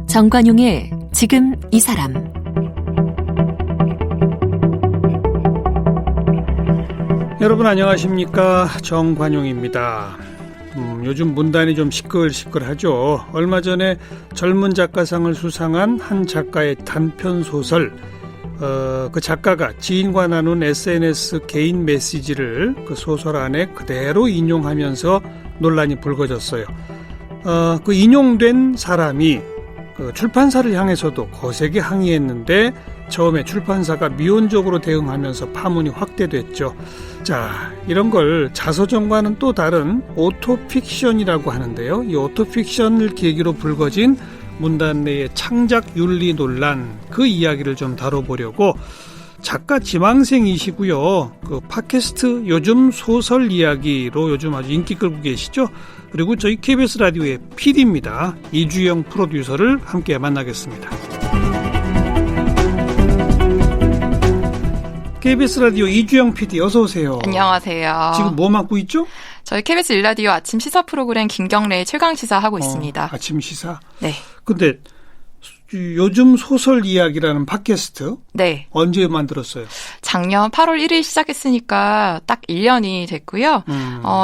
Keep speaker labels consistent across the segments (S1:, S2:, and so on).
S1: 정관용의 지금 이 사람.
S2: 여러분 안녕하십니까, 정관용입니다. 요즘 문단이 좀 시끌시끌하죠. 얼마 전에 젊은 작가상을 수상한 한 작가의 단편소설, 그 작가가 지인과 나눈 SNS 개인 메시지를 그 소설 안에 그대로 인용하면서 논란이 불거졌어요. 그 인용된 사람이 그 출판사를 향해서도 거세게 항의했는데 처음에 출판사가 미온적으로 대응하면서 파문이 확대됐죠. 자, 이런 걸 자서전과는 또 다른 오토픽션이라고 하는데요. 이 오토픽션을 계기로 불거진 문단 내의 창작 윤리 논란, 그 이야기를 좀 다뤄보려고 작가 지망생이시고요. 그 팟캐스트 요즘 소설 이야기로 요즘 아주 인기 끌고 계시죠. 그리고 저희 KBS 라디오의 PD입니다. 이주영 프로듀서를 함께 만나겠습니다. KBS 라디오 이주영 PD 어서 오세요.
S3: 안녕하세요.
S2: 지금 뭐 맡고 있죠?
S3: 저희 KBS 1라디오 아침 시사 프로그램 김경래의 최강시사 하고 있습니다.
S2: 아침 시사?
S3: 네.
S2: 근데 요즘 소설 이야기라는 팟캐스트?
S3: 네.
S2: 언제 만들었어요?
S3: 작년 8월 1일 시작했으니까 딱 1년이 됐고요.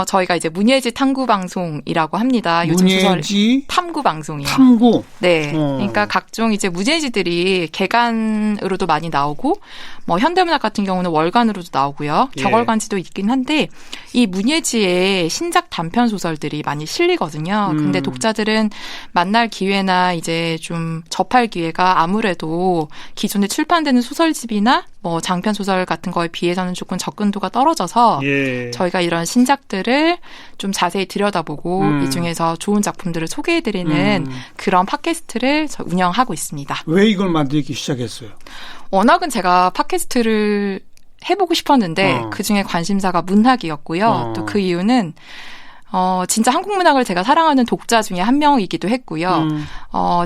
S3: 저희가 이제 문예지 탐구 방송이라고 합니다. 요즘
S2: 문예지
S3: 탐구 방송이요.
S2: 탐구?
S3: 네. 그러니까 각종 이제 문예지들이 개간으로도 많이 나오고, 뭐 현대문학 같은 경우는 월간으로도 나오고요.
S2: 예.
S3: 격월간지도 있긴 한데 이 문예지에 신작 단편 소설들이 많이 실리거든요. 근데 독자들은 만날 기회나 이제 좀 접할 기회가 아무래도 기존에 출판되는 소설집이나 뭐 장편 소설 같은 거에 비해서는 조금 접근도가 떨어져서
S2: 예.
S3: 저희가 이런 신작들을 좀 자세히 들여다보고 이 중에서 좋은 작품들을 소개해드리는 그런 팟캐스트를 운영하고 있습니다.
S2: 왜 이걸 만들기 시작했어요?
S3: 워낙은 제가 팟캐스트를 해보고 싶었는데 그중에 관심사가 문학이었고요. 또 그 이유는 진짜 한국 문학을 제가 사랑하는 독자 중에 한 명이기도 했고요.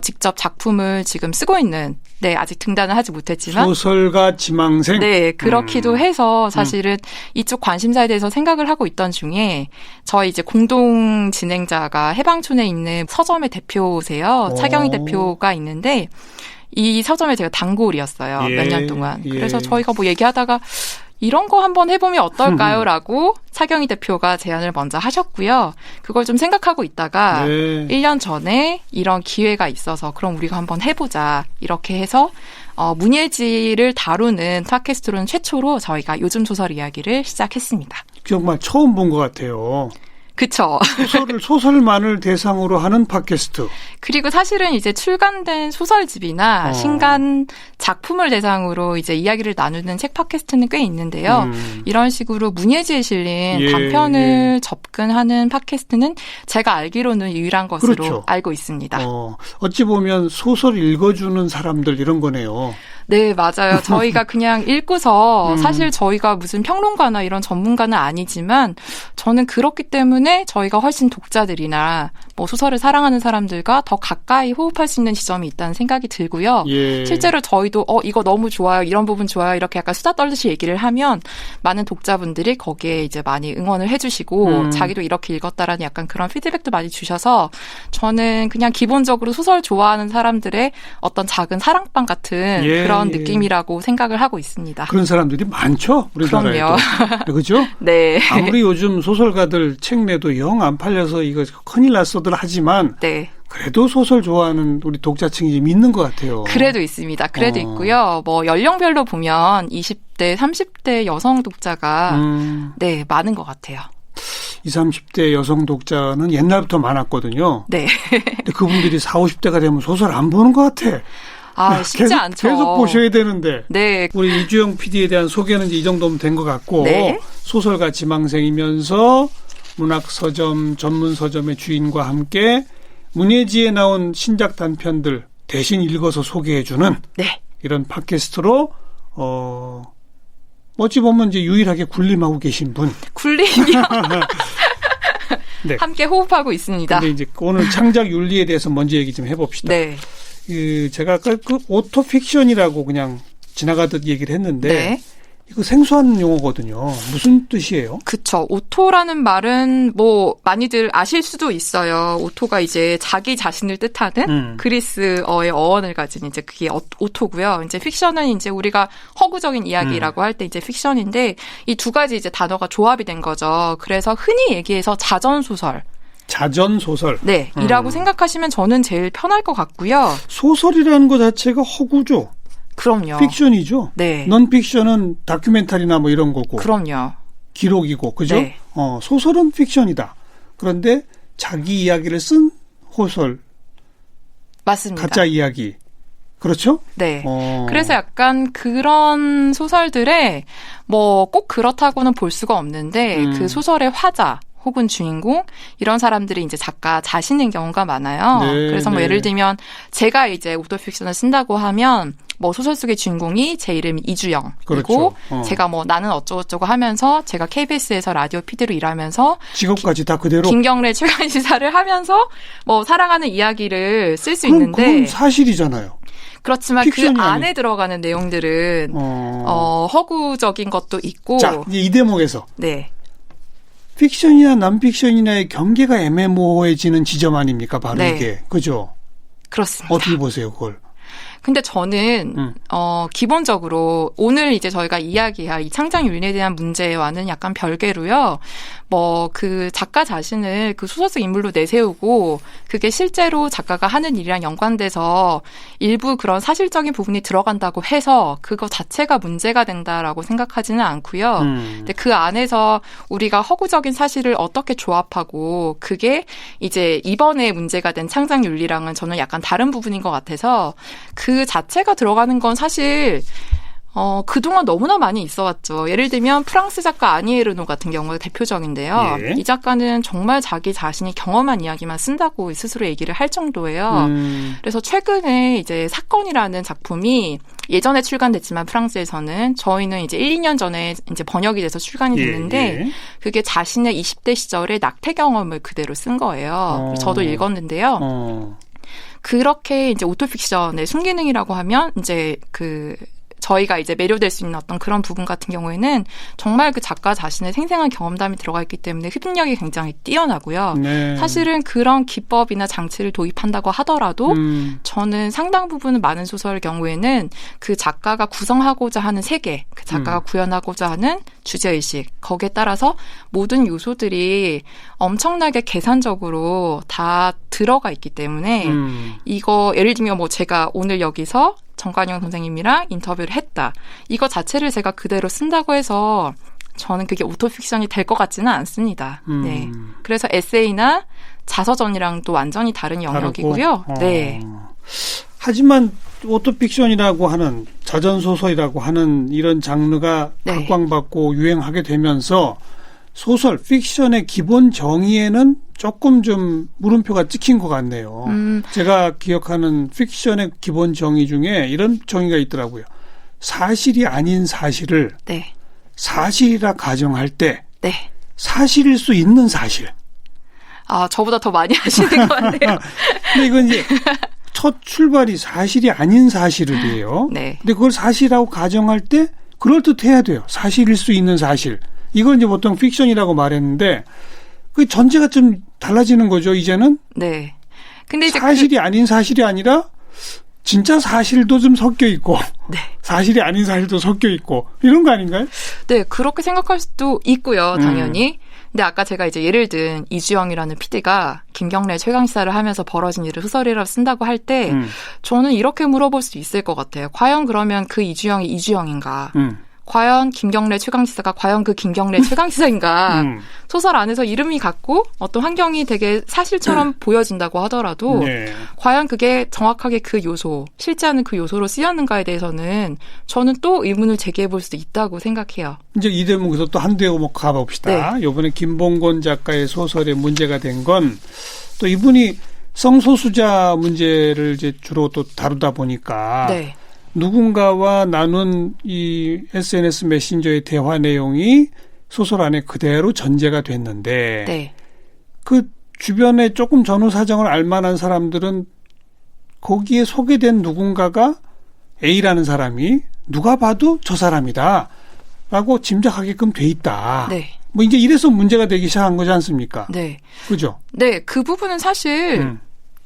S3: 직접 작품을 지금 쓰고 있는, 네, 아직 등단을 하지 못했지만.
S2: 소설가 지망생?
S3: 네, 그렇기도 해서 사실은 이쪽 관심사에 대해서 생각을 하고 있던 중에 저희 이제 공동 진행자가 해방촌에 있는 서점의 대표세요. 차경희 대표가 있는데 이 서점에 제가 단골이었어요.
S2: 예,
S3: 몇 년 동안.
S2: 예.
S3: 그래서 저희가 뭐 얘기하다가 이런 거 한번 해보면 어떨까요? 라고 차경희 대표가 제안을 먼저 하셨고요. 그걸 좀 생각하고 있다가
S2: 네.
S3: 1년 전에 이런 기회가 있어서 그럼 우리가 한번 해보자. 이렇게 해서 문예지를 다루는 팟캐스트로는 최초로 저희가 요즘 소설 이야기를 시작했습니다.
S2: 정말 처음 본 것 같아요.
S3: 그쵸.
S2: 소설만을 대상으로 하는 팟캐스트.
S3: 그리고 사실은 이제 출간된 소설집이나 신간 작품을 대상으로 이제 이야기를 나누는 책 팟캐스트는 꽤 있는데요. 이런 식으로 문예지에 실린 단편을 접근하는 팟캐스트는 제가 알기로는 유일한 것으로
S2: 그렇죠.
S3: 알고 있습니다.
S2: 어찌 보면 소설 읽어주는 사람들 이런 거네요.
S3: 네, 맞아요. 저희가 그냥 읽고서 사실 저희가 무슨 평론가나 이런 전문가는 아니지만 저는 그렇기 때문에 저희가 훨씬 독자들이나 뭐 소설을 사랑하는 사람들과 더 가까이 호흡할 수 있는 지점이 있다는 생각이 들고요.
S2: 예.
S3: 실제로 저희도 이거 너무 좋아요. 이런 부분 좋아요. 이렇게 약간 수다 떨듯이 얘기를 하면 많은 독자분들이 거기에 이제 많이 응원을 해주시고 자기도 이렇게 읽었다라는 약간 그런 피드백도 많이 주셔서 저는 그냥 기본적으로 소설 좋아하는 사람들의 어떤 작은 사랑방 같은 그런 느낌이라고 생각을 하고 있습니다.
S2: 그런 사람들이 많죠? 우리나라에도. 그렇죠?
S3: 네.
S2: 아무리 요즘 소설가들 책 내도 영 안 팔려서 이거 큰일 났어들 하지만
S3: 네.
S2: 그래도 소설 좋아하는 우리 독자층이 좀 있는 것 같아요.
S3: 그래도 있습니다. 그래도 있고요. 뭐 연령별로 보면 20대, 30대 여성 독자가 네, 많은 것 같아요.
S2: 20, 30대 여성 독자는 옛날부터 많았거든요.
S3: 네.
S2: 근데 그분들이 40, 50대가 되면 소설 안 보는 것 같아.
S3: 쉽지 않죠.
S2: 계속 보셔야 되는데.
S3: 네.
S2: 우리 이주영 PD에 대한 소개는 이제 이 정도면 된 것 같고
S3: 네.
S2: 소설가 지망생이면서 문학서점, 전문서점의 주인과 함께 문예지에 나온 신작 단편들 대신 읽어서 소개해주는
S3: 네.
S2: 이런 팟캐스트로 어찌 보면 이제 유일하게 군림하고 계신 분.
S3: 군림이요?
S2: 네.
S3: 함께 호흡하고 있습니다.
S2: 근데 이제 오늘 창작 윤리에 대해서 먼저 얘기 좀 해봅시다.
S3: 네.
S2: 제가 아까 그 오토픽션이라고 그냥 지나가듯 얘기를 했는데
S3: 네.
S2: 이거 생소한 용어거든요. 무슨 뜻이에요?
S3: 그쵸. 오토라는 말은 뭐 많이들 아실 수도 있어요. 오토가 이제 자기 자신을 뜻하는 그리스어의 어원을 가진 이제 그게 오토고요. 이제 픽션은 이제 우리가 허구적인 이야기라고 할 때 이제 픽션인데 이 두 가지 이제 단어가 조합이 된 거죠. 그래서 흔히 얘기해서 자전소설.
S2: 자전소설.
S3: 네. 이라고 생각하시면 저는 제일 편할 것 같고요.
S2: 소설이라는 것 자체가 허구죠.
S3: 그럼요.
S2: 픽션이죠.
S3: 네.
S2: 넌픽션은 다큐멘터리나 뭐 이런 거고.
S3: 그럼요.
S2: 기록이고, 그죠?
S3: 네.
S2: 소설은 픽션이다. 그런데 자기 이야기를 쓴 호설,
S3: 맞습니다.
S2: 가짜 이야기. 그렇죠?
S3: 네. 그래서 약간 그런 소설들에 뭐 꼭 그렇다고는 볼 수가 없는데 그 소설의 화자 혹은 주인공 이런 사람들이 이제 작가 자신인 경우가 많아요.
S2: 네,
S3: 그래서 뭐
S2: 네.
S3: 예를 들면 제가 이제 오토픽션을 쓴다고 하면 뭐 소설 속의 주인공이 제 이름이 이주영. 그리고
S2: 그렇죠.
S3: 제가 뭐 나는 어쩌고저쩌고 하면서 제가 KBS에서 라디오 PD로 일하면서
S2: 직업까지 다 그대로.
S3: 김경래 최강 시사를 하면서 뭐 사랑하는 이야기를 쓸 수
S2: 그럼
S3: 있는데
S2: 그건 사실이잖아요.
S3: 그렇지만 그
S2: 픽션이
S3: 안에 들어가는 내용들은 허구적인 것도 있고.
S2: 자, 이제 이 대목에서
S3: 네.
S2: 픽션이나 난픽션이나의 경계가 애매모호해지는 지점 아닙니까? 바로
S3: 네.
S2: 이게. 그죠?
S3: 그렇습니다.
S2: 어떻게 보세요, 그걸?
S3: 근데 저는 기본적으로 오늘 이제 저희가 이야기할 이 창작 윤리에 대한 문제와는 약간 별개로요. 뭐 그 작가 자신을 그 소설 속 인물로 내세우고 그게 실제로 작가가 하는 일이랑 연관돼서 일부 그런 사실적인 부분이 들어간다고 해서 그거 자체가 문제가 된다라고 생각하지는 않고요. 근데 그 안에서 우리가 허구적인 사실을 어떻게 조합하고 그게 이제 이번에 문제가 된 창작 윤리랑은 저는 약간 다른 부분인 것 같아서 그 자체가 들어가는 건 사실 그동안 너무나 많이 있어왔죠. 예를 들면 프랑스 작가 아니 에르노 같은 경우가 대표적인데요.
S2: 예.
S3: 이 작가는 정말 자기 자신이 경험한 이야기만 쓴다고 스스로 얘기를 할 정도예요. 그래서 최근에 이제 사건이라는 작품이 예전에 출간됐지만 프랑스에서는 저희는 이제 1, 2년 전에 이제 번역이 돼서 출간이 됐는데
S2: 예.
S3: 그게 자신의 20대 시절의 낙태 경험을 그대로 쓴 거예요. 저도 읽었는데요. 그렇게 이제 오토픽션의 순기능이라고 하면 이제 저희가 이제 매료될 수 있는 어떤 그런 부분 같은 경우에는 정말 그 작가 자신의 생생한 경험담이 들어가 있기 때문에 흡입력이 굉장히 뛰어나고요.
S2: 네.
S3: 사실은 그런 기법이나 장치를 도입한다고 하더라도 저는 상당 부분 많은 소설의 경우에는 그 작가가 구성하고자 하는 세계, 그 작가가 구현하고자 하는 주제의식, 거기에 따라서 모든 요소들이 엄청나게 계산적으로 다 들어가 있기 때문에 이거 예를 들면 뭐 제가 오늘 여기서 정관용 선생님이랑 인터뷰를 했다. 이거 자체를 제가 그대로 쓴다고 해서 저는 그게 오토픽션이 될 것 같지는 않습니다. 네. 그래서 에세이나 자서전이랑 또 완전히 다른 영역이고요. 네.
S2: 하지만 오토픽션이라고 하는 자전소설이라고 하는 이런 장르가
S3: 네.
S2: 각광받고 유행하게 되면서 소설, 픽션의 기본 정의에는 조금 좀 물음표가 찍힌 것 같네요. 제가 기억하는 픽션의 기본 정의 중에 이런 정의가 있더라고요. 사실이 아닌 사실을
S3: 네.
S2: 사실이라 가정할 때
S3: 네.
S2: 사실일 수 있는 사실.
S3: 아, 저보다 더 많이 하시는 것 같네요.
S2: 근데 이건 이제 첫 출발이 사실이 아닌 사실이에요.
S3: 네.
S2: 근데 그걸 사실이라고 가정할 때 그럴듯해야 돼요. 사실일 수 있는 사실. 이걸 이제 보통 픽션이라고 말했는데 그 전제가 좀 달라지는 거죠, 이제는.
S3: 네. 근데 이제
S2: 사실이 아닌 사실이 아니라 진짜 사실도 좀 섞여 있고
S3: 네.
S2: 사실이 아닌 사실도 섞여 있고 이런 거 아닌가요?
S3: 네, 그렇게 생각할 수도 있고요, 당연히. 근데 아까 제가 이제 예를 든 이주영이라는 PD가 김경래 최강시사를 하면서 벌어진 일을 소설이라고 쓴다고 할 때 저는 이렇게 물어볼 수 있을 것 같아요. 과연 그러면 그 이주영이 이주영인가? 과연 김경래 최강시사가 과연 그 김경래 최강시사인가? 소설 안에서 이름이 같고 어떤 환경이 되게 사실처럼 보여진다고 하더라도
S2: 네.
S3: 과연 그게 정확하게 그 요소, 실제하는 그 요소로 쓰였는가에 대해서는 저는 또 의문을 제기해 볼 수도 있다고 생각해요.
S2: 이제 이 대목에서 또 한 대목 가봅시다.
S3: 네.
S2: 이번에 김봉곤 작가의 소설에 문제가 된 건 또 이분이 성소수자 문제를 이제 주로 또 다루다 보니까
S3: 네.
S2: 누군가와 나눈 이 SNS 메신저의 대화 내용이 소설 안에 그대로 전제가 됐는데
S3: 네.
S2: 그 주변에 조금 전후 사정을 알 만한 사람들은 거기에 소개된 누군가가 A라는 사람이 누가 봐도 저 사람이다 라고 짐작하게끔 돼 있다.
S3: 네.
S2: 뭐 이제 이래서 문제가 되기 시작한 거지 않습니까?
S3: 네.
S2: 그죠?
S3: 네, 그 부분은 사실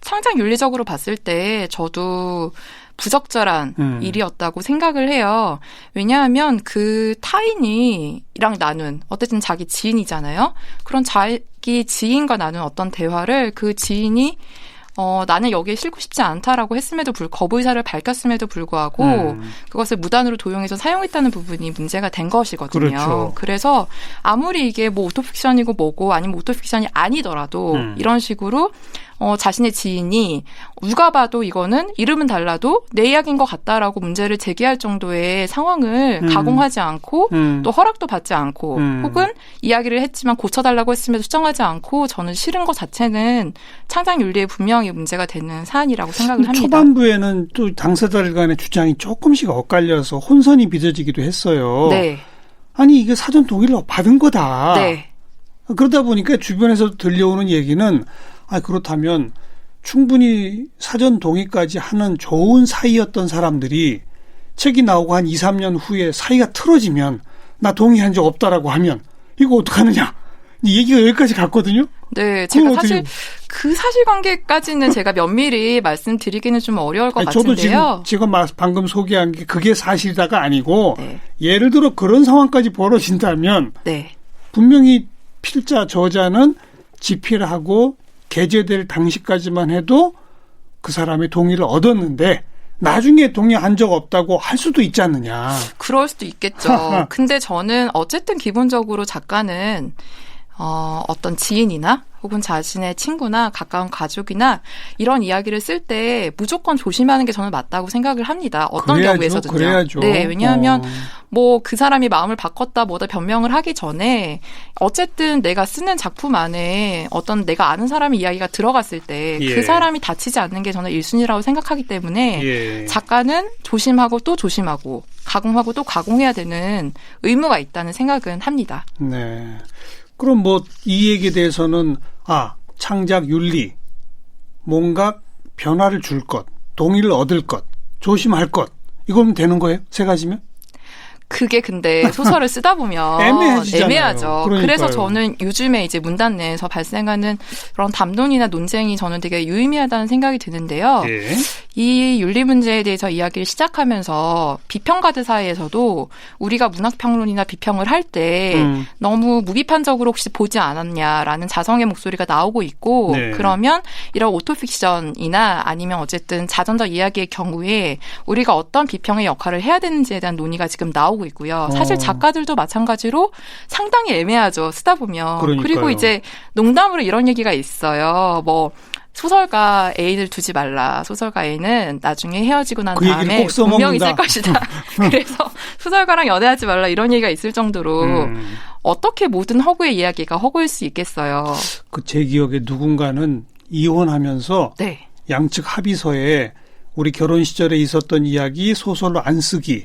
S3: 상장 윤리적으로 봤을 때 저도 부적절한 일이었다고 생각을 해요. 왜냐하면 그 타인이랑 나눈 어쨌든 자기 지인이잖아요. 그런 자기 지인과 나눈 어떤 대화를 그 지인이 나는 여기에 싣고 싶지 않다라고 했음에도 거부 의사를 밝혔음에도 불구하고 그것을 무단으로 도용해서 사용했다는 부분이 문제가 된 것이거든요.
S2: 그렇죠.
S3: 그래서 아무리 이게 뭐 오토픽션이고 뭐고 아니면 오토픽션이 아니더라도 이런 식으로 자신의 지인이 누가 봐도 이거는 이름은 달라도 내 이야기인 것 같다라고 문제를 제기할 정도의 상황을 가공하지 않고 또 허락도 받지 않고 혹은 이야기를 했지만 고쳐달라고 했음에도 수정하지 않고 저는 싫은 것 자체는 창작 윤리에 분명히 문제가 되는 사안이라고 생각을 합니다.
S2: 초반부에는 또 당사자들 간의 주장이 조금씩 엇갈려서 혼선이 빚어지기도 했어요.
S3: 네.
S2: 아니 이게 사전 동의를 받은 거다.
S3: 네.
S2: 그러다 보니까 주변에서 들려오는 얘기는 그렇다면 충분히 사전 동의까지 하는 좋은 사이였던 사람들이 책이 나오고 한 2, 3년 후에 사이가 틀어지면 나 동의한 적 없다라고 하면 이거 어떡하느냐. 이 얘기가 여기까지 갔거든요.
S3: 네, 제가 사실 그 사실관계까지는 제가 면밀히 말씀드리기는 좀 어려울 것
S2: 저도
S3: 같은데요.
S2: 지금 방금 소개한 게 그게 사실이다가 아니고
S3: 네.
S2: 예를 들어 그런 상황까지 벌어진다면
S3: 네.
S2: 분명히 필자 저자는 집필하고 게재될 당시까지만 해도 그 사람의 동의를 얻었는데 나중에 동의한 적 없다고 할 수도 있지 않느냐.
S3: 그럴 수도 있겠죠. 근데 저는 어쨌든 기본적으로 작가는 어떤 지인이나 혹은 자신의 친구나 가까운 가족이나 이런 이야기를 쓸 때 무조건 조심하는 게 저는 맞다고 생각을 합니다. 어떤
S2: 그래야죠,
S3: 경우에서든요.
S2: 그래야죠.
S3: 네, 왜냐하면 뭐 그 사람이 마음을 바꿨다 뭐다 변명을 하기 전에 어쨌든 내가 쓰는 작품 안에 어떤 내가 아는 사람의 이야기가 들어갔을 때 그
S2: 예.
S3: 사람이 다치지 않는 게 저는 1순위라고 생각하기 때문에
S2: 예.
S3: 작가는 조심하고 또 조심하고 가공하고 또 가공해야 되는 의무가 있다는 생각은 합니다.
S2: 네. 그럼 뭐 이 얘기에 대해서는 창작 윤리 뭔가 변화를 줄 것, 동의를 얻을 것, 조심할 것 이거면 되는 거예요? 세 가지면?
S3: 그게 근데 소설을 쓰다 보면 애매하죠.
S2: 그러니까요.
S3: 그래서 저는 요즘에 이제 문단 내에서 발생하는 그런 담론이나 논쟁이 저는 되게 유의미하다는 생각이 드는데요.
S2: 예.
S3: 이 윤리 문제에 대해서 이야기를 시작하면서 비평가들 사이에서도 우리가 문학평론이나 비평을 할 때 너무 무비판적으로 혹시 보지 않았냐라는 자성의 목소리가 나오고 있고
S2: 네.
S3: 그러면 이런 오토픽션이나 아니면 어쨌든 자전적 이야기의 경우에 우리가 어떤 비평의 역할을 해야 되는지에 대한 논의가 지금 나오고 있고요. 사실 작가들도 마찬가지로 상당히 애매하죠. 쓰다 보면.
S2: 그러니까요.
S3: 그리고 이제 농담으로 이런 얘기가 있어요. 뭐 소설가 A를 두지 말라. 소설가 A는 나중에 헤어지고 난
S2: 그 얘기를
S3: 다음에
S2: 꼭 써먹는다.
S3: 분명히 쓸 것이다. 그래서 소설가랑 연애하지 말라 이런 얘기가 있을 정도로 어떻게 모든 허구의 이야기가 허구일 수 있겠어요.
S2: 제 기억에 누군가는 이혼하면서
S3: 네.
S2: 양측 합의서에 우리 결혼 시절에 있었던 이야기 소설로 안 쓰기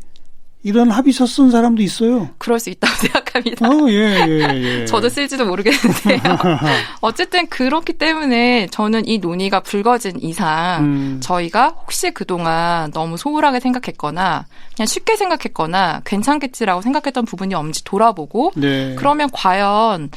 S2: 이런 합의서 쓴 사람도 있어요.
S3: 그럴 수 있다고 생각합니다.
S2: 예.
S3: 저도 쓸지도 모르겠는데요. 어쨌든 그렇기 때문에 저는 이 논의가 불거진 이상 저희가 혹시 그동안 너무 소홀하게 생각했거나 그냥 쉽게 생각했거나 괜찮겠지라고 생각했던 부분이 없는지 돌아보고
S2: 네.
S3: 그러면 과연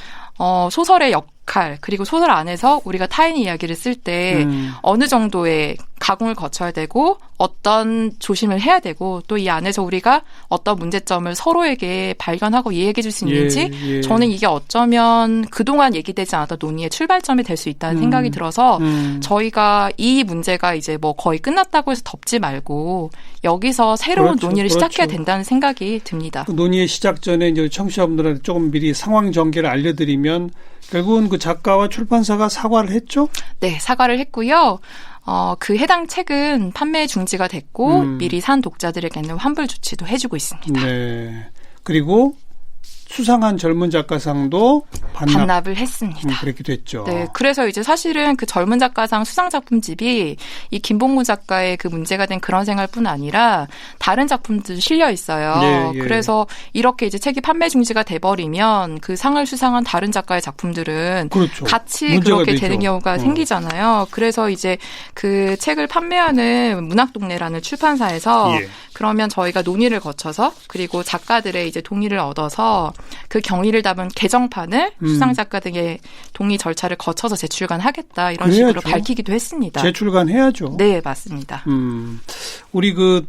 S3: 소설의 역할 그리고 소설 안에서 우리가 타인의 이야기를 쓸 때 어느 정도의 가공을 거쳐야 되고 어떤 조심을 해야 되고 또 이 안에서 우리가 어떤 문제점을 서로에게 발견하고 이야기해 줄 수 있는지
S2: 예.
S3: 저는 이게 어쩌면 그동안 얘기되지 않았던 논의의 출발점이 될 수 있다는 생각이 들어서 저희가 이 문제가 이제 뭐 거의 끝났다고 해서 덮지 말고 여기서 새로운
S2: 그렇죠,
S3: 논의를
S2: 그렇죠.
S3: 시작해야 된다는 생각이 듭니다.
S2: 그 논의의 시작 전에 이제 청취자분들한테 조금 미리 상황 전개를 알려드리면 결국은 그 작가와 출판사가 사과를 했죠?
S3: 네, 사과를 했고요. 그 해당 책은 판매 중지가 됐고 미리 산 독자들에게는 환불 조치도 해주고 있습니다.
S2: 네. 그리고 수상한 젊은 작가상도
S3: 반납을 했습니다.
S2: 그렇게 됐죠.
S3: 네, 그래서 이제 사실은 그 젊은 작가상 수상 작품집이 이 김봉구 작가의 그 문제가 된 그런 생활뿐 아니라 다른 작품도 실려 있어요.
S2: 예, 예.
S3: 그래서 이렇게 이제 책이 판매 중지가 돼버리면 그 상을 수상한 다른 작가의 작품들은
S2: 그렇죠.
S3: 같이 그렇게
S2: 되죠.
S3: 되는 경우가 생기잖아요. 그래서 이제 그 책을 판매하는 문학동네라는 출판사에서
S2: 예.
S3: 그러면 저희가 논의를 거쳐서 그리고 작가들의 이제 동의를 얻어서 그 경위를 담은 개정판을 수상 작가 등의 동의 절차를 거쳐서 재출간하겠다 이런
S2: 그래야죠.
S3: 식으로 밝히기도 했습니다.
S2: 재출간해야죠.
S3: 네, 맞습니다.
S2: 우리 그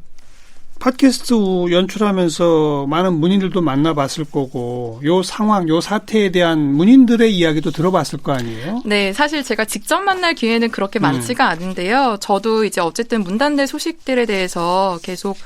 S2: 팟캐스트 연출하면서 많은 문인들도 만나봤을 거고 요 상황, 요 사태에 대한 문인들의 이야기도 들어봤을 거 아니에요?
S3: 네, 사실 제가 직접 만날 기회는 그렇게 많지가 않은데요. 저도 이제 어쨌든 문단대 소식들에 대해서 계속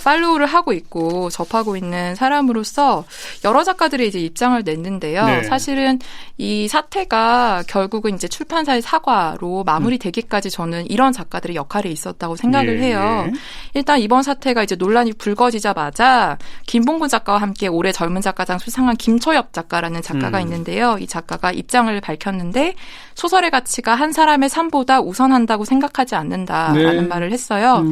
S3: 팔로우를 하고 있고 접하고 있는 사람으로서 여러 작가들의 이제 입장을 냈는데요.
S2: 네.
S3: 사실은 이 사태가 결국은 이제 출판사의 사과로 마무리되기까지 저는 이런 작가들의 역할이 있었다고 생각을 해요. 일단 이번 사태가 이제 논란이 불거지자마자 김봉구 작가와 함께 올해 젊은 작가상 수상한 김초엽 작가라는 작가가 있는데요. 이 작가가 입장을 밝혔는데 소설의 가치가 한 사람의 삶보다 우선한다고 생각하지 않는다라는 말을 했어요.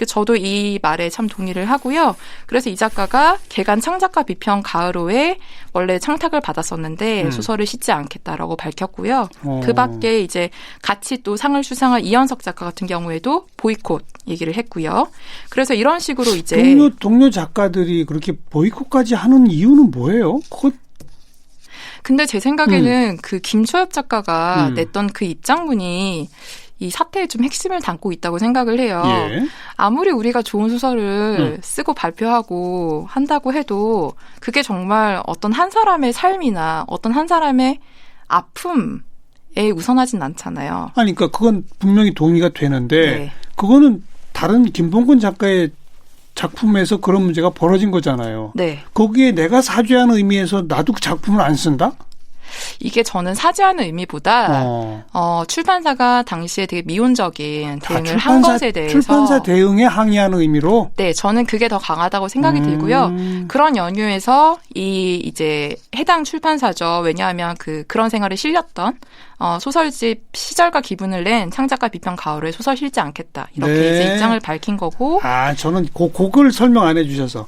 S3: 저도 이 말에 참 동의를 하고요. 그래서 이 작가가 개간 창작가 비평 가을호에 원래 창탁을 받았었는데 소설을 싣지 않겠다라고 밝혔고요. 그 밖에 이제 같이 또 상을 수상한 이현석 작가 같은 경우에도 보이콧 얘기를 했고요. 그래서 이런 식으로 이제
S2: 동료 작가들이 그렇게 보이콧까지 하는 이유는 뭐예요?
S3: 근데 제 생각에는 그 김초엽 작가가 냈던 그 입장문이 이 사태의 좀 핵심을 담고 있다고 생각을 해요.
S2: 예.
S3: 아무리 우리가 좋은 소설을 쓰고 발표하고 한다고 해도 그게 정말 어떤 한 사람의 삶이나 어떤 한 사람의 아픔에 우선하진 않잖아요.
S2: 아니, 그러니까 그건 분명히 동의가 되는데
S3: 네.
S2: 그거는 다른 김봉근 작가의 작품에서 그런 문제가 벌어진 거잖아요.
S3: 네.
S2: 거기에 내가 사죄하는 의미에서 나도 그 작품을 안 쓴다?
S3: 이게 저는 사죄하는 의미보다 출판사가 당시에 되게 미온적인 대응을 한 것에 대해서
S2: 출판사 대응에 항의하는 의미로?
S3: 네, 저는 그게 더 강하다고 생각이 들고요. 그런 연유에서 이제 해당 출판사죠. 왜냐하면 그런 생활에 실렸던 소설집 시절과 기분을 낸 창작가 비평 가을호에 소설 실지 않겠다. 이렇게
S2: 네.
S3: 이제 입장을 밝힌 거고.
S2: 저는 그걸 설명 안 해주셔서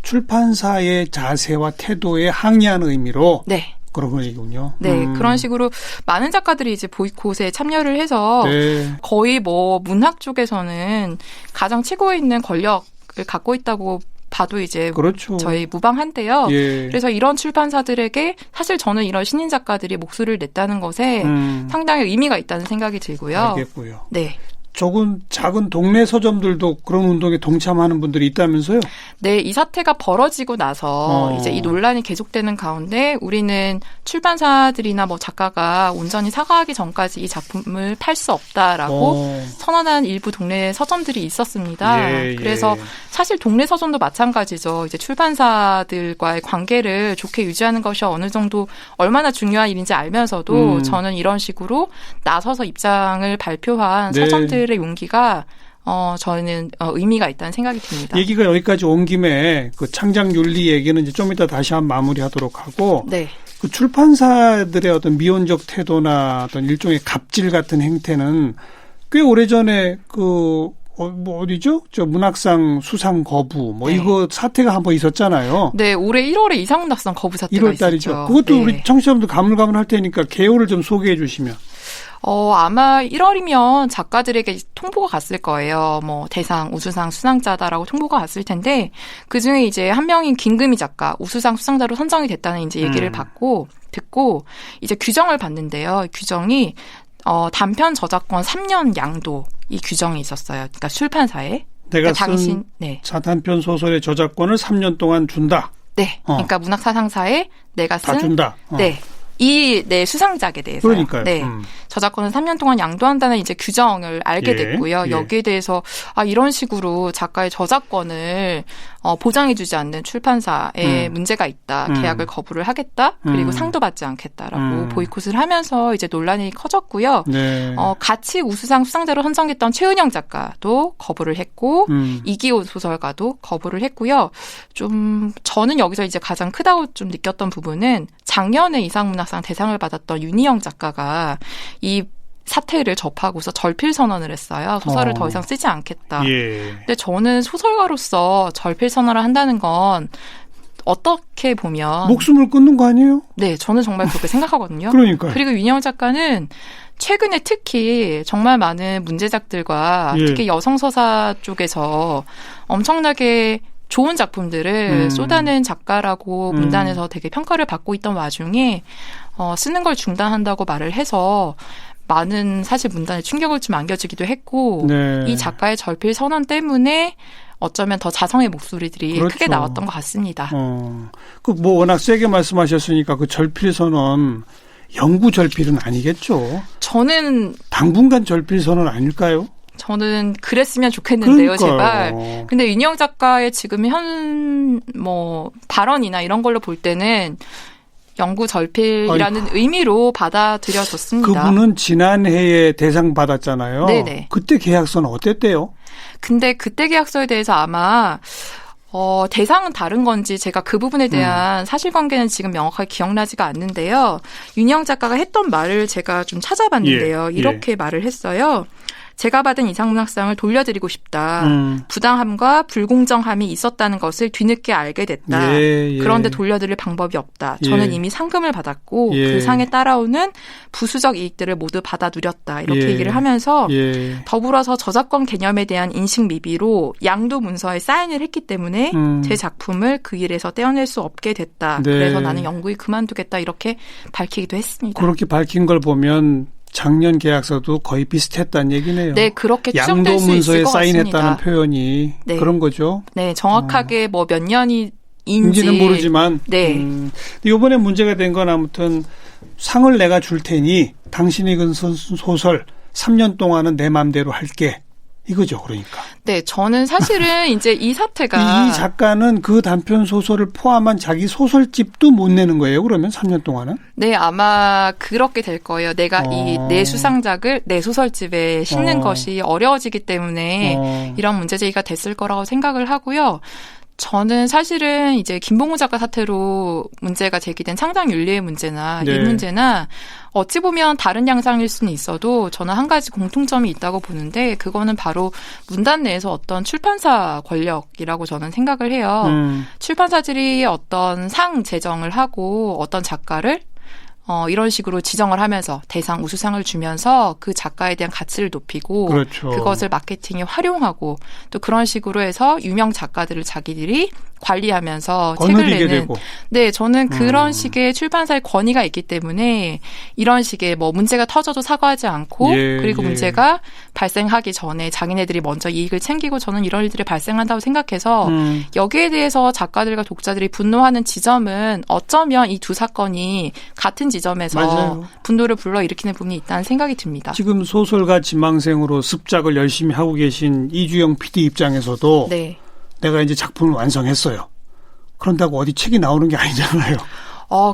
S2: 출판사의 자세와 태도에 항의하는 의미로.
S3: 네.
S2: 그런 거군요.
S3: 네, 그런 식으로 많은 작가들이 이제 보이콧에 참여를 해서
S2: 네.
S3: 거의 뭐 문학 쪽에서는 가장 최고에 있는 권력을 갖고 있다고 봐도 이제
S2: 그렇죠.
S3: 저희 무방한데요.
S2: 예.
S3: 그래서 이런 출판사들에게 사실 저는 이런 신인 작가들이 목소리를 냈다는 것에 상당히 의미가 있다는 생각이 들고요.
S2: 알겠고요.
S3: 네.
S2: 조금 작은 동네 서점들도 그런 운동에 동참하는 분들이 있다면서요?
S3: 네, 이 사태가 벌어지고 나서 이제 이 논란이 계속되는 가운데 우리는 출판사들이나 뭐 작가가 온전히 사과하기 전까지 이 작품을 팔 수 없다라고 선언한 일부 동네 서점들이 있었습니다. 그래서 사실 동네 서점도 마찬가지죠. 이제 출판사들과의 관계를 좋게 유지하는 것이 어느 정도 얼마나 중요한 일인지 알면서도 저는 이런 식으로 나서서 입장을 발표한
S2: 네.
S3: 서점들의 용기가 저는 의미가 있다는 생각이 듭니다.
S2: 얘기가 여기까지 온 김에 그 창작 윤리 얘기는 이제 좀 이따 다시 한번 마무리하도록 하고
S3: 네.
S2: 그 출판사들의 어떤 미온적 태도나 어떤 일종의 갑질 같은 행태는 꽤 오래전에 어디죠? 문학상 수상 거부
S3: 네.
S2: 이거 사태가 한번 있었잖아요.
S3: 네, 올해 1월에 이상문학상 거부 사태가
S2: 1월 달이죠.
S3: 있었죠.
S2: 그것도
S3: 네.
S2: 우리 청취자분들 가물가물할 테니까 개요를 좀 소개해 주시면.
S3: 아마 1월이면 작가들에게 통보가 갔을 거예요. 뭐 대상, 우수상 수상자다라고 통보가 갔을 텐데 그 중에 이제 한 명인 김금희 작가 우수상 수상자로 선정이 됐다는 이제 얘기를 듣고 이제 규정을 봤는데요. 규정이 단편 저작권 3년 양도 이 규정이 있었어요. 그러니까 출판사에
S2: 내가
S3: 쓴
S2: 단편 소설의 저작권을 3년 동안 준다.
S3: 네. 그러니까 문학사상사에 내가 쓴
S2: 다 준다.
S3: 네. 수상작에 대해서.
S2: 그러니까요.
S3: 네. 저작권은 3년 동안 양도한다는 이제 규정을 알게 됐고요. 여기에 대해서 이런 식으로 작가의 저작권을 보장해주지 않는 출판사에 문제가 있다. 계약을 거부를 하겠다. 그리고 상도 받지 않겠다라고 보이콧을 하면서 이제 논란이 커졌고요.
S2: 네.
S3: 같이 우수상 수상자로 선정됐던 최은영 작가도 거부를 했고 이기호 소설가도 거부를 했고요. 좀 저는 여기서 이제 가장 크다고 좀 느꼈던 부분은 작년에 이상문학상 대상을 받았던 윤희영 작가가 이 사태를 접하고서 절필 선언을 했어요. 소설을 더 이상 쓰지 않겠다.
S2: 예.
S3: 근데 저는 소설가로서 절필 선언을 한다는 건 어떻게 보면
S2: 목숨을 끊는 거 아니에요?
S3: 네, 저는 정말 그렇게 생각하거든요.
S2: 그러니까요.
S3: 그리고 윤희영 작가는 최근에 특히 정말 많은 문제작들과 특히 여성서사 쪽에서 엄청나게 좋은 작품들을 쏟아낸 작가라고 문단에서 되게 평가를 받고 있던 와중에 쓰는 걸 중단한다고 말을 해서 많은 사실 문단에 충격을 좀 안겨주기도 했고
S2: 네.
S3: 이 작가의 절필 선언 때문에 어쩌면 더 자성의 목소리들이
S2: 그렇죠.
S3: 크게 나왔던 것 같습니다.
S2: 그 뭐 워낙 세게 말씀하셨으니까 그 절필 선언 영구 절필은 아니겠죠?
S3: 저는
S2: 당분간 절필 선언 아닐까요?
S3: 저는 그랬으면 좋겠는데요,
S2: 그러니까요.
S3: 제발. 근데 윤영 작가의 지금 발언이나 이런 걸로 볼 때는 영구 절필이라는 의미로 받아들여졌습니다.
S2: 그분은 지난해에 대상 받았잖아요.
S3: 네네.
S2: 그때 계약서는 어땠대요?
S3: 근데 그때 계약서에 대해서 아마 대상은 다른 건지 제가 그 부분에 대한 사실관계는 지금 명확하게 기억나지가 않는데요. 윤영 작가가 했던 말을 제가 좀 찾아봤는데요. 이렇게 말을 했어요. 제가 받은 이상문학상을 돌려드리고 싶다. 부당함과 불공정함이 있었다는 것을 뒤늦게 알게 됐다. 그런데 돌려드릴 방법이 없다. 저는 이미 상금을 받았고 그 상에 따라오는 부수적 이익들을 모두 받아 누렸다. 이렇게 얘기를 하면서 더불어서 저작권 개념에 대한 인식 미비로 양도 문서에 사인을 했기 때문에 제 작품을 그 일에서 떼어낼 수 없게 됐다.
S2: 네.
S3: 그래서 나는 영구히 그만두겠다. 이렇게 밝히기도 했습니다.
S2: 그렇게 밝힌 걸 보면 작년 계약서도 거의 비슷했다는 얘기네요.
S3: 네, 그렇게 추정될 수 있을 것 같습니다.
S2: 양도 문서에 사인했다는 표현이
S3: 네.
S2: 그런 거죠.
S3: 네, 정확하게 뭐 몇 년인지는
S2: 모르지만
S3: 네.
S2: 이번에 문제가 된 건 아무튼 상을 내가 줄 테니 당신이 그 소설 3년 동안은 내 맘대로 할게. 이거죠, 그러니까.
S3: 네, 저는 사실은 이제 이 사태가
S2: 이 작가는 그 단편 소설을 포함한 자기 소설집도 못 내는 거예요. 그러면 3년 동안은?
S3: 네, 아마 그렇게 될 거예요. 내가 이 내 수상작을 내 소설집에 싣는 것이 어려워지기 때문에 이런 문제 제기가 됐을 거라고 생각을 하고요. 저는 사실은 이제 김봉우 작가 사태로 문제가 제기된 창작 윤리의 문제나 이 문제나 어찌 보면 다른 양상일 수는 있어도 저는 한 가지 공통점이 있다고 보는데 그거는 바로 문단 내에서 어떤 출판사 권력이라고 저는 생각을 해요. 출판사들이 어떤 상 제정을 하고 어떤 작가를 이런 식으로 지정을 하면서 대상 우수상을 주면서 그 작가에 대한 가치를 높이고
S2: 그렇죠.
S3: 그것을 마케팅에 활용하고 또 그런 식으로 해서 유명 작가들을 자기들이 관리하면서 책을 내는
S2: 되고.
S3: 네, 저는 그런 식의 출판사의 권위가 있기 때문에 이런 식의 뭐 문제가 터져도 사과하지 않고 그리고 문제가 발생하기 전에 자기네들이 먼저 이익을 챙기고 저는 이런 일들이 발생한다고 생각해서 여기에 대해서 작가들과 독자들이 분노하는 지점은 어쩌면 이 두 사건이 같은 지점에서
S2: 맞아요.
S3: 분노를 불러일으키는 부분이 있다는 생각이 듭니다.
S2: 지금 소설가 지망생으로 습작을 열심히 하고 계신 이주영 PD 입장에서도
S3: 네.
S2: 내가 이제 작품을 완성했어요. 그런다고 어디 책이 나오는 게 아니잖아요.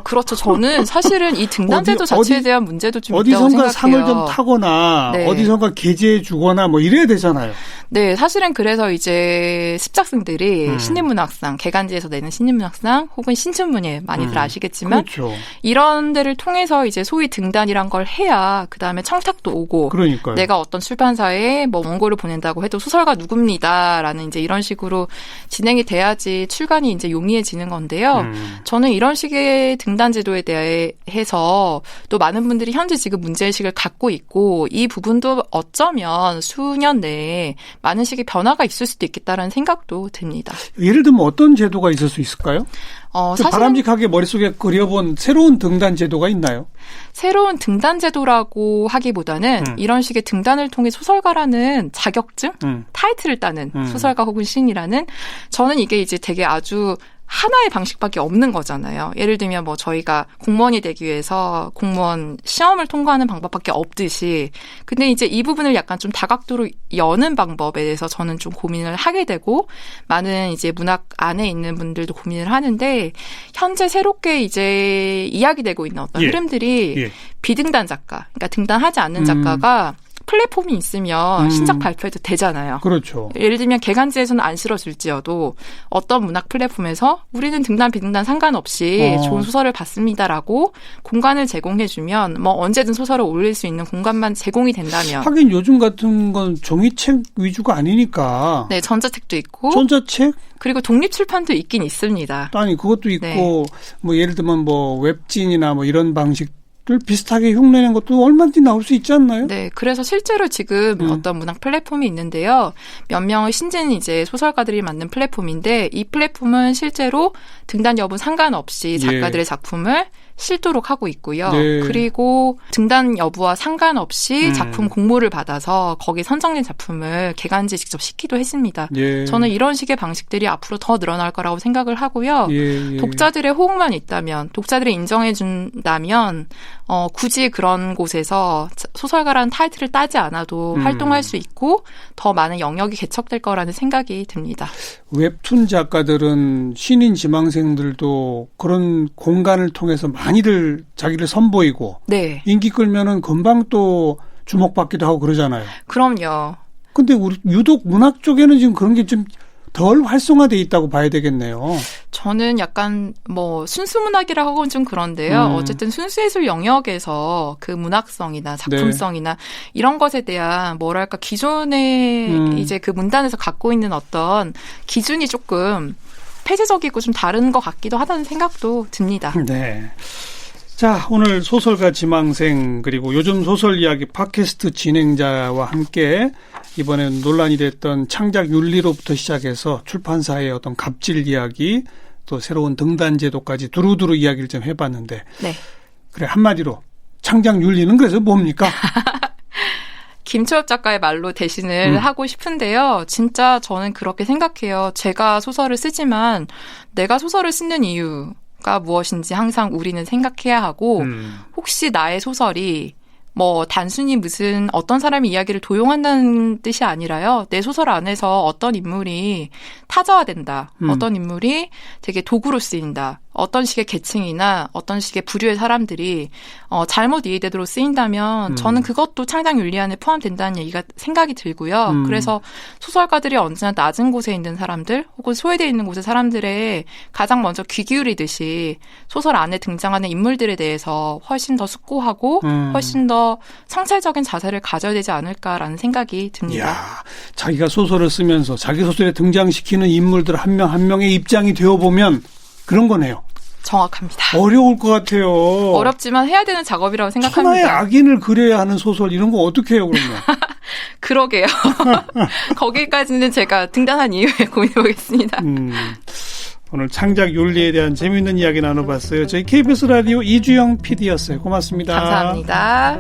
S3: 그렇죠. 저는 사실은 이 등단제도 자체에 대한 문제도 좀 있다고
S2: 어디선가
S3: 생각해요.
S2: 상을 좀 타거나
S3: 네.
S2: 어디선가 게재해 주거나 뭐 이래야 되잖아요.
S3: 네, 사실은 그래서 이제 습작생들이 신인문학상, 개간지에서 내는 신인문학상 혹은 신춘문예 많이들 아시겠지만
S2: 그렇죠.
S3: 이런 데를 통해서 이제 소위 등단이란 걸 해야 그다음에 청탁도 오고
S2: 그러니까요.
S3: 내가 어떤 출판사에 뭐 원고를 보낸다고 해도 소설가 누굽니다라는 이제 이런 식으로 진행이 돼야지 출간이 이제 용이해지는 건데요. 저는 이런 식의 등단 제도에 대해서 또 많은 분들이 현재 지금 문제의식을 갖고 있고 이 부분도 어쩌면 수년 내에 많은 식의 변화가 있을 수도 있겠다라는 생각도 듭니다.
S2: 예를 들면 어떤 제도가 있을 수 있을까요?
S3: 사실은
S2: 바람직하게 머릿속에 그려본 새로운 등단 제도가 있나요?
S3: 새로운 등단 제도라고 하기보다는 이런 식의 등단을 통해 소설가라는 자격증, 타이틀을 따는 소설가 혹은 시인이라는 저는 이게 이제 되게 아주 하나의 방식밖에 없는 거잖아요. 예를 들면 뭐 저희가 공무원이 되기 위해서 공무원 시험을 통과하는 방법밖에 없듯이 근데 이제 이 부분을 약간 좀 다각도로 여는 방법에 대해서 저는 좀 고민을 하게 되고 많은 이제 문학 안에 있는 분들도 고민을 하는데 현재 새롭게 이제 이야기되고 있는 어떤 흐름들이 비등단 작가, 그러니까 등단하지 않는 작가가 플랫폼이 있으면 신작 발표해도 되잖아요.
S2: 그렇죠.
S3: 예를 들면 개간지에서는 안 실어줄지어도 어떤 문학 플랫폼에서 우리는 등단 비등단 상관없이 좋은 소설을 받습니다라고 공간을 제공해주면 뭐 언제든 소설을 올릴 수 있는 공간만 제공이 된다면.
S2: 하긴 요즘 같은 건 종이책 위주가 아니니까.
S3: 네, 전자책도 있고.
S2: 전자책?
S3: 그리고 독립출판도 있긴 있습니다.
S2: 아니 그것도 있고 뭐 예를 들면 뭐 웹진이나 뭐 이런 방식 를 비슷하게 흉내낸 것도 얼마든지 나올 수 있지 않나요?
S3: 네, 그래서 실제로 지금 어떤 문학 플랫폼이 있는데요. 몇 명의 신진 이제 소설가들이 만든 플랫폼인데 이 플랫폼은 실제로 등단 여부 상관없이 작가들의 작품을 실도록 하고 있고요. 그리고 등단 여부와 상관없이 작품 공모를 받아서 거기 선정된 작품을 개간지 직접 시키기도 했습니다. 저는 이런 식의 방식들이 앞으로 더 늘어날 거라고 생각을 하고요. 독자들의 호응만 있다면, 독자들이 인정해 준다면 굳이 그런 곳에서 소설가라는 타이틀을 따지 않아도 활동할 수 있고 더 많은 영역이 개척될 거라는 생각이 듭니다.
S2: 웹툰 작가들은 신인 지망생들도 그런 공간을 통해서 많이들 자기를 선보이고 인기 끌면은 금방 또 주목받기도 하고 그러잖아요.
S3: 그럼요.
S2: 근데 우리 유독 문학 쪽에는 지금 그런 게 좀 덜 활성화돼 있다고 봐야 되겠네요.
S3: 저는 약간 뭐 순수문학이라 하고는 좀 그런데요. 어쨌든 순수예술 영역에서 그 문학성이나 작품성이나 이런 것에 대한 뭐랄까 기존의 이제 그 문단에서 갖고 있는 어떤 기준이 조금 폐쇄적이고 좀 다른 것 같기도 하다는 생각도 듭니다.
S2: 네. 자, 오늘 소설가 지망생 그리고 요즘 소설 이야기 팟캐스트 진행자와 함께 이번에 논란이 됐던 창작 윤리로부터 시작해서 출판사의 어떤 갑질 이야기 또 새로운 등단 제도까지 두루두루 이야기를 좀 해봤는데 그래 한마디로 창작 윤리는 그래서 뭡니까?
S3: 김초엽 작가의 말로 대신을 하고 싶은데요. 진짜 저는 그렇게 생각해요. 제가 소설을 쓰지만 내가 소설을 쓰는 이유가 무엇인지 항상 우리는 생각해야 하고 혹시 나의 소설이 뭐 단순히 무슨 어떤 사람의 이야기를 도용한다는 뜻이 아니라요. 내 소설 안에서 어떤 인물이 타자화된다. 어떤 인물이 되게 도구로 쓰인다. 어떤 식의 계층이나 어떤 식의 부류의 사람들이 잘못 이해되도록 쓰인다면 저는 그것도 창작 윤리 안에 포함된다는 얘기가 생각이 들고요. 그래서 소설가들이 언제나 낮은 곳에 있는 사람들 혹은 소외되어 있는 곳의 사람들의 가장 먼저 귀 기울이듯이 소설 안에 등장하는 인물들에 대해서 훨씬 더 숙고하고 훨씬 더 성찰적인 자세를 가져야 되지 않을까라는 생각이 듭니다.
S2: 이야, 자기가 소설을 쓰면서 자기 소설에 등장시키는 인물들 한 명 한 명의 입장이 되어보면 그런 거네요.
S3: 정확합니다.
S2: 어려울 것 같아요.
S3: 어렵지만 해야 되는 작업이라고 생각합니다.
S2: 천하의 악인을 그려야 하는 소설 이런 거 어떻게 해요 그러면?
S3: 그러게요. 거기까지는 제가 등단한 이후에 고민해보겠습니다.
S2: 오늘 창작 윤리에 대한 재미있는 이야기 나눠봤어요. 저희 KBS 라디오 이주영 PD였어요. 고맙습니다.
S3: 감사합니다.